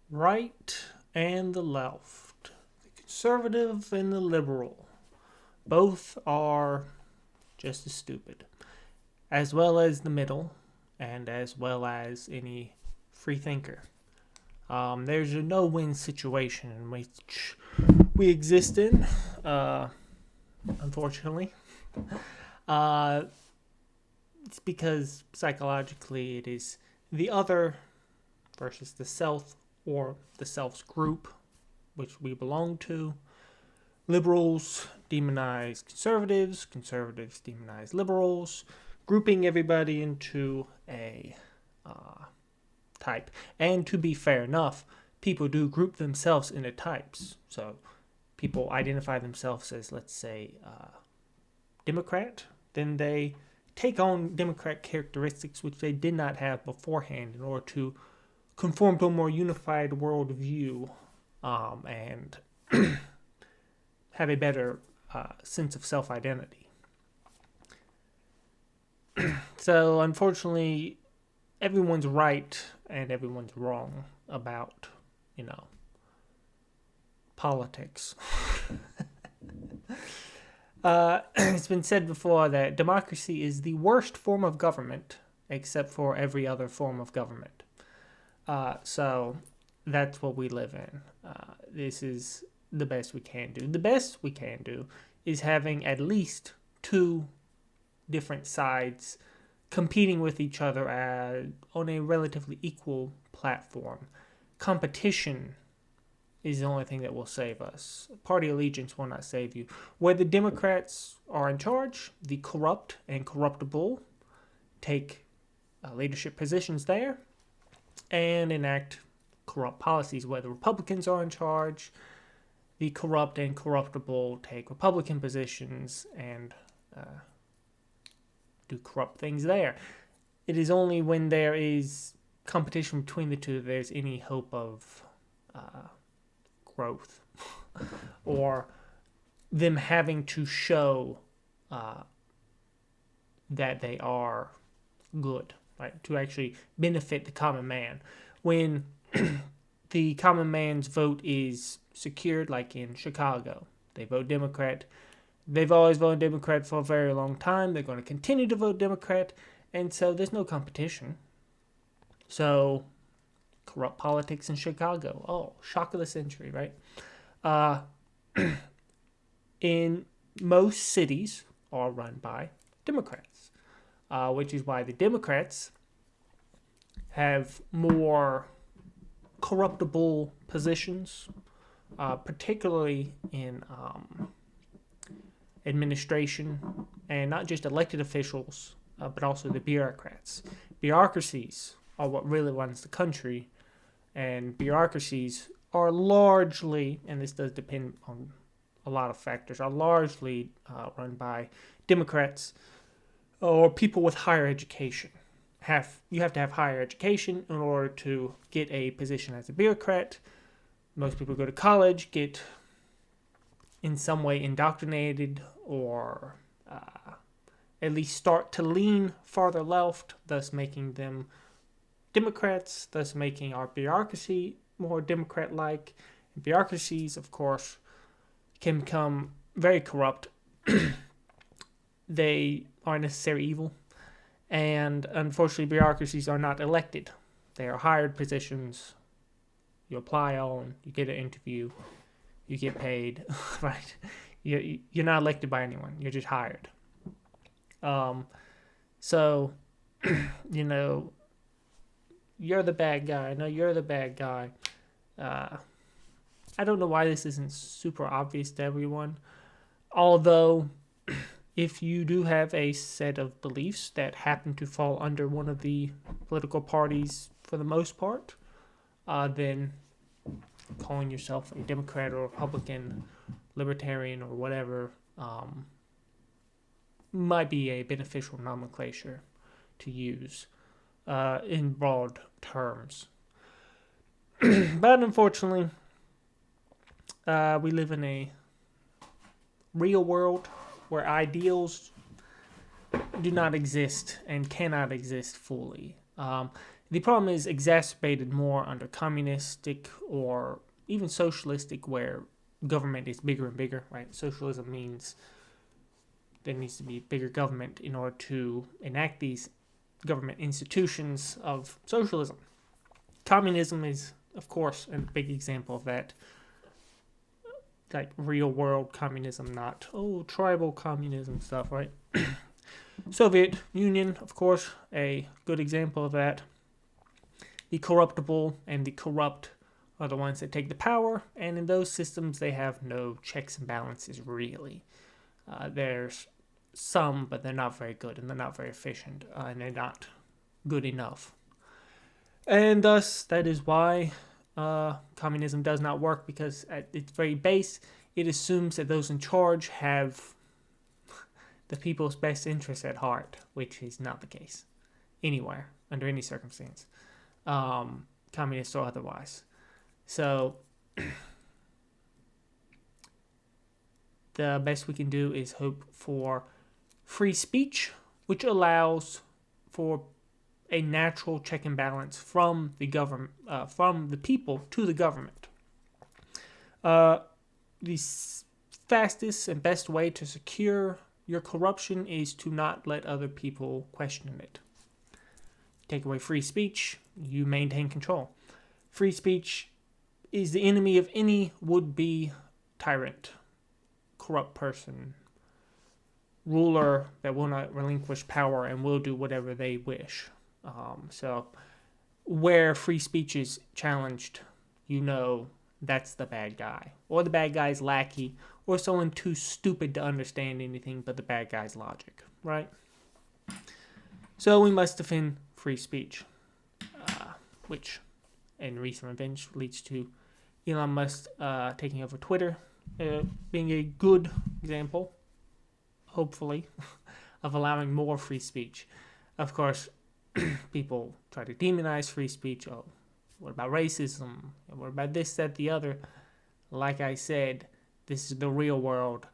right and the left, the conservative and the liberal, both are just as stupid, as well as the middle, and as well as any free thinker. There's a no-win situation in which we exist in, uh, unfortunately. Uh, it's because psychologically it is the other versus the self, or the self's group, which we belong to. Liberals demonize conservatives, conservatives demonize liberals, grouping everybody into a type. And to be fair enough, people do group themselves into types. So people identify themselves as, let's say, Democrat, then they take on Democrat characteristics which they did not have beforehand in order to conform to a more unified worldview, and have a better sense of self identity. So, unfortunately, everyone's right and everyone's wrong about, you know, politics. It's been said before that democracy is the worst form of government except for every other form of government. So that's what we live in. This is the best we can do. The best we can do is having at least two different sides competing with each other on a relatively equal platform. Competition is the only thing that will save us. Party allegiance will not save you. Where the Democrats are in charge, the corrupt and corruptible take leadership positions there and enact corrupt policies. Where the Republicans are in charge, the corrupt and corruptible take Republican positions and do corrupt things there. It is only when there is competition between the two that there's any hope of growth or them having to show that they are good, right? To actually benefit the common man. When the common man's vote is secured, like in Chicago, they vote Democrat. They've always voted Democrat for a very long time. They're going to continue to vote Democrat, and so there's no competition. So, corrupt politics in Chicago. Oh, shock of the century, right? Uh, in most cities are run by Democrats, which is why the Democrats have more corruptible positions, particularly in administration, and not just elected officials, but also the bureaucrats. Bureaucracies are what really runs the country, and bureaucracies are largely, and this does depend on a lot of factors, are largely run by Democrats or people with higher education. You have to have higher education in order to get a position as a bureaucrat. Most people go to college, get in some way indoctrinated, or at least start to lean farther left, thus making them Democrats, thus making our bureaucracy more Democrat-like. And bureaucracies, of course, can become very corrupt. They are a necessary evil. And unfortunately, bureaucracies are not elected. They are hired positions. You apply on, you get an interview, you get paid, right? You're not elected by anyone. You're just hired. So, you know, you're the bad guy. No, you're the bad guy. I don't know why this isn't super obvious to everyone. Although, if you do have a set of beliefs that happen to fall under one of the political parties for the most part, then calling yourself a Democrat or Republican, Libertarian, or whatever might be a beneficial nomenclature to use in broad terms. But unfortunately, we live in a real world where ideals do not exist and cannot exist fully. The problem is exacerbated more under communistic or even socialistic, where government is bigger and bigger, right? Socialism means there needs to be bigger government in order to enact these government institutions of socialism. Communism is, of course, a big example of that. Like real world communism, not tribal communism stuff, right? Soviet Union, of course, a good example of that. The corruptible and the corrupt are the ones that take the power, and in those systems they have no checks and balances really. There's some, but they're not very good, and they're not very efficient, and they're not good enough. And thus, that is why communism does not work, because at its very base, it assumes that those in charge have the people's best interests at heart, which is not the case anywhere, under any circumstance, communist or otherwise. So the best we can do is hope for free speech, which allows for a natural check and balance from the government, from the people to the government. The fastest and best way to secure your corruption is to not let other people question it. Take away free speech, you maintain control. Free speech is the enemy of any would-be tyrant, corrupt person, ruler that will not relinquish power and will do whatever they wish. So where free speech is challenged, you know that's the bad guy. Or the bad guy's lackey, or someone too stupid to understand anything but the bad guy's logic, right? So we must defend free speech, which in recent events leads to Elon Musk taking over Twitter, being a good example, hopefully, of allowing more free speech. Of course, people try to demonize free speech. Oh, what about racism? What about this, that, the other? Like I said, this is the real world.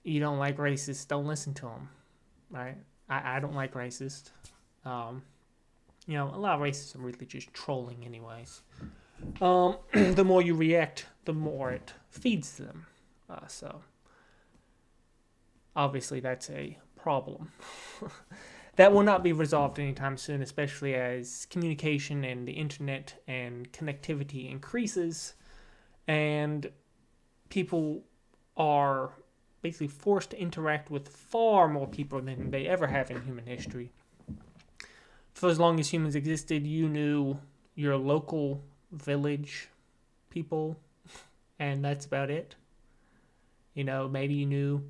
You don't like racists, don't listen to them, right? I don't like racists. A lot of racists are really just trolling anyways. The more you react, the more it feeds them. So, obviously that's a problem. That will not be resolved anytime soon, especially as communication and the internet and connectivity increases, and people are basically forced to interact with far more people than they ever have in human history. For as long as humans existed, you knew your local village people, and that's about it. Maybe you knew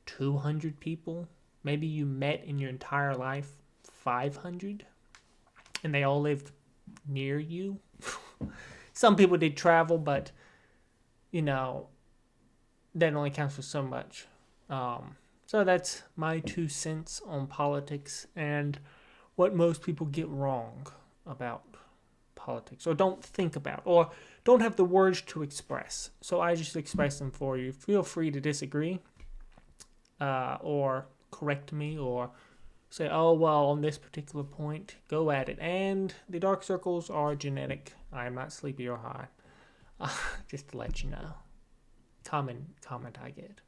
200 people. Maybe you met in your entire life 500, and they all lived near you. Some people did travel, but, that only counts for so much. So that's my 2 cents on politics and what most people get wrong about politics, or don't think about, or don't have the words to express. So I just express them for you. Feel free to disagree, or correct me, or say, oh, well, on this particular point, go at it. And the dark circles are genetic. I am not sleepy or high. Just to let you know. Common comment I get.